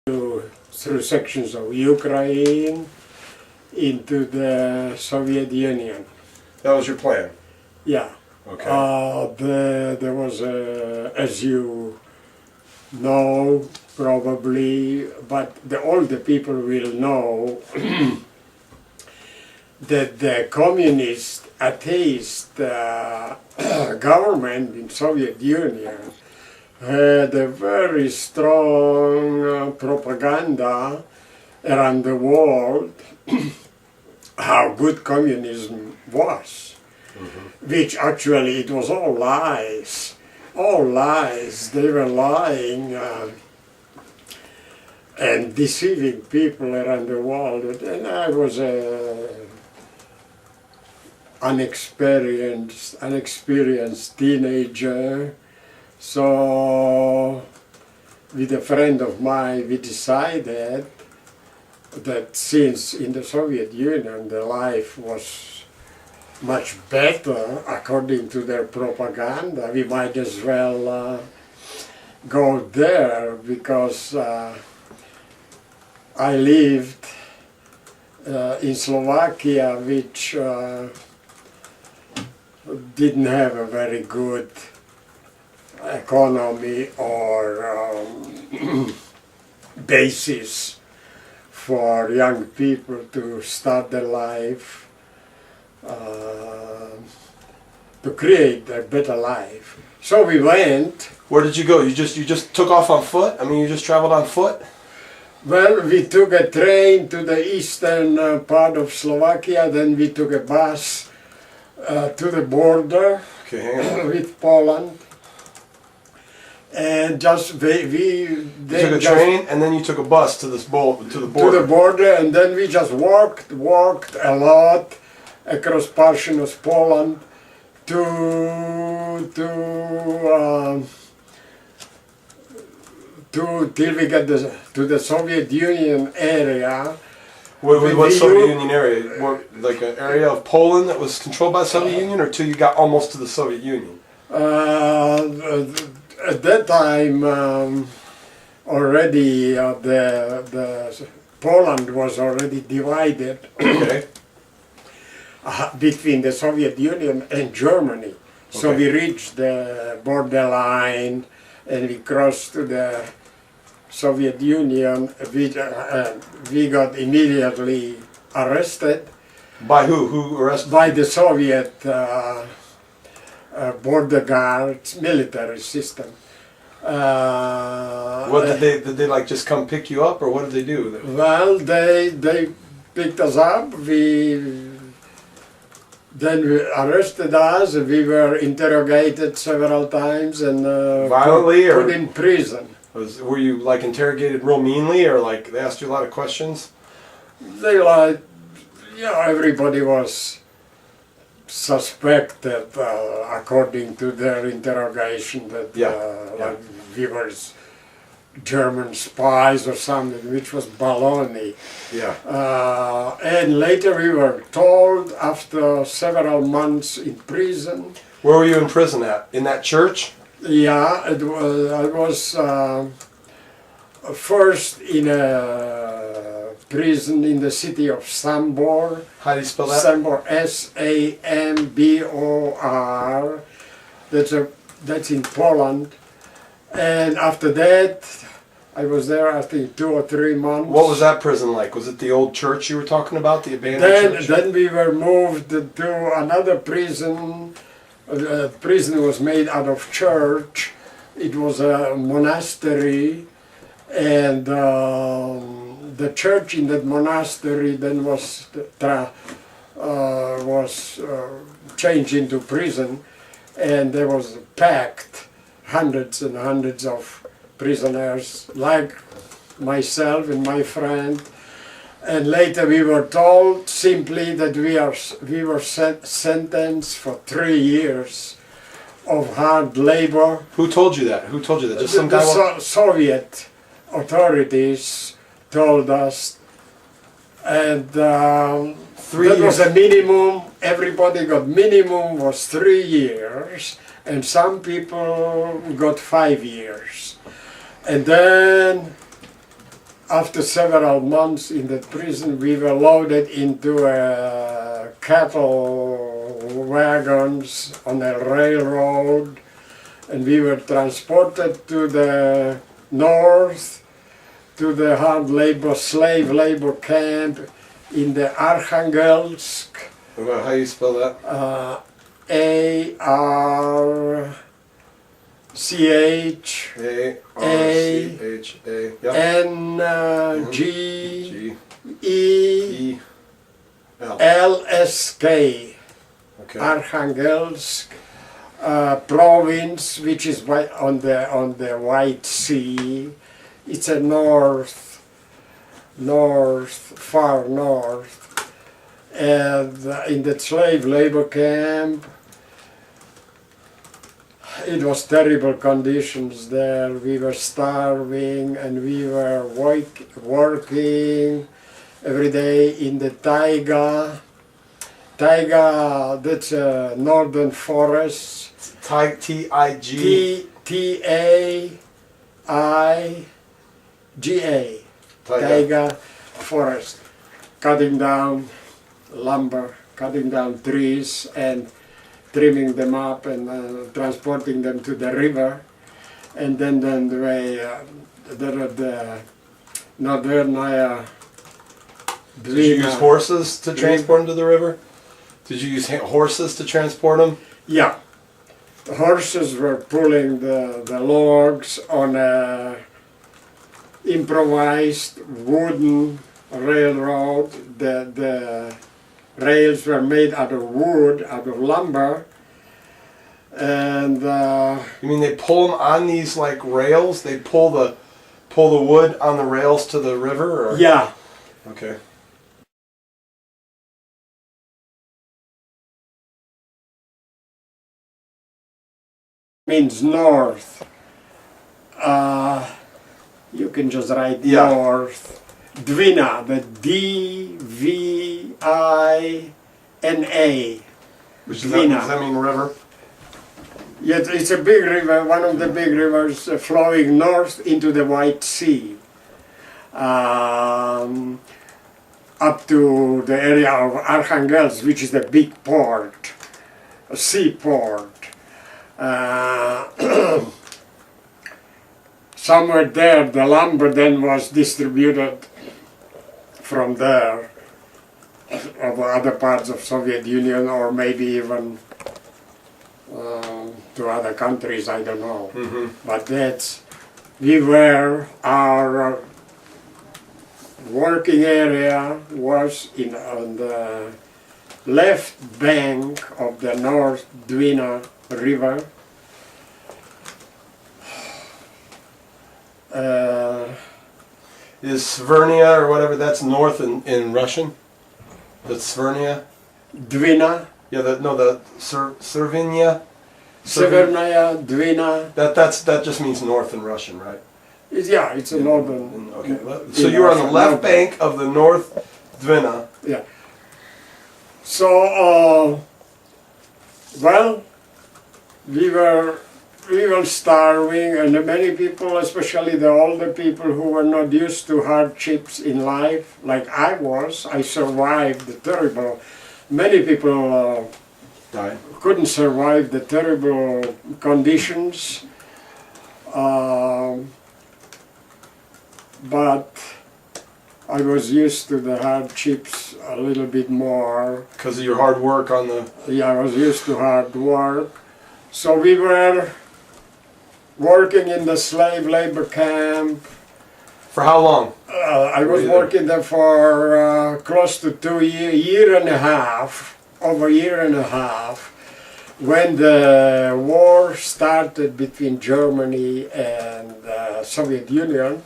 through sections of Ukraine into the Soviet Union. That was your plan? Yeah. Okay. There was, as you know, probably, but all the people will know that the communist, atheist government in Soviet Union had a very strong propaganda around the world how good communism was, which actually it was all lies. They were lying and deceiving people around the world. And I was unexperienced teenager. So with a friend of mine, we decided that since in the Soviet Union the life was much better according to their propaganda, we might as well go there, because I lived in Slovakia, which didn't have a very good economy or basis for young people to start their life, to create a better life. So we went. Where did you go? You just took off on foot? I mean, you just traveled on foot? Well, we took a train to the eastern part of Slovakia, then we took a bus to the border with Poland. And just you took a train and then you took a bus to the border. To the border, and then we just walked a lot across portion of Poland till we get to the Soviet Union area. What Soviet Union area? Like an area of Poland that was controlled by the Soviet Union, or till you got almost to the Soviet Union? At that time, already the Poland was already divided between the Soviet Union and Germany. So we reached the borderline and we crossed to the Soviet Union. We got immediately arrested. By who? Who arrested? By the Soviet border guards, military system. What did they like? Just come pick you up, or what did they do? Well, they picked us up. Then we arrested us. We were interrogated several times and violently, put in prison. Were you like interrogated real meanly, or like they asked you a lot of questions? They everybody was suspected according to their interrogation that like we were German spies or something, which was baloney. And later we were told, after several months in prison. Where were you in prison at? In that church? Yeah, I was first in a prison in the city of Sambor. How do you spell that? Sambor, S-A-M-B-O-R. That's in Poland. And after that, I was there, I think, 2 or 3 months. What was that prison like? Was it the old church you were talking about, the abandoned church? Then we were moved to another prison. The prison was made out of church. It was a monastery, and the church in that monastery then was changed into prison, and there was packed hundreds and hundreds of prisoners like myself and my friend. And later we were told simply that we were sentenced for 3 years of hard labor. Who told you that? Who told you that? Just some guy? The Soviet authorities told us, and that was a minimum. Everybody got minimum was 3 years, and some people got 5 years. And then after several months in that prison, we were loaded into cattle wagons on a railroad, and we were transported to the north, to the hard labor, slave labor camp in the Arkhangelsk. How you spell that? A-R-C-H A-R-C-H-A. Yep. N-G-E-L-S-K. Okay. Arkhangelsk province, which is on the White Sea. It's a far north. And in the slave labor camp, it was terrible conditions there. We were starving and we were working every day in the taiga. Taiga, that's a northern forest. T-I-G. T-A-I-G-A. Taiga forest. Cutting down lumber, cutting down trees and trimming them up and transporting them to the river. And then the way the Northern Did you use horses to transport them to the river? Did you use horses to transport them? Yeah. The horses were pulling the logs on a improvised wooden railroad. The rails were made out of wood, out of lumber. And you mean they pull them on these like rails? They pull the wood on the rails to the river? Or? Yeah. Okay. Means north. You can just write north. Dvina, the D-V-I-N-A. Does that mean river? Yeah, it's a big river, one of the big rivers flowing north into the White Sea. Up to the area of Arkhangelsk, which is the big port, a seaport. Somewhere there, the lumber then was distributed from there over other parts of Soviet Union, or maybe even to other countries, I don't know. Mm-hmm. But our working area was on the left bank of the North Dwina River. Is Svernia or whatever, that's north in Russian? That's Svernia? Dwina. Yeah, Servinia? Severnaya, Dwina. That just means north in Russian, right? It's a northern. Okay. So you were on the left bank of the North Dwina. Yeah. So, well, we were starving, and many people, especially the older people who were not used to hardships in life, like I was, I survived the terrible. Many people Died. couldn't survive the terrible conditions, but I was used to the hardships a little bit more. Because of your hard work on the... Yeah, I was used to hard work. So we were working in the slave labor camp. For how long? I was working there for close to 2 years, year and a half, over a year and a half, when the war started between Germany and the Soviet Union.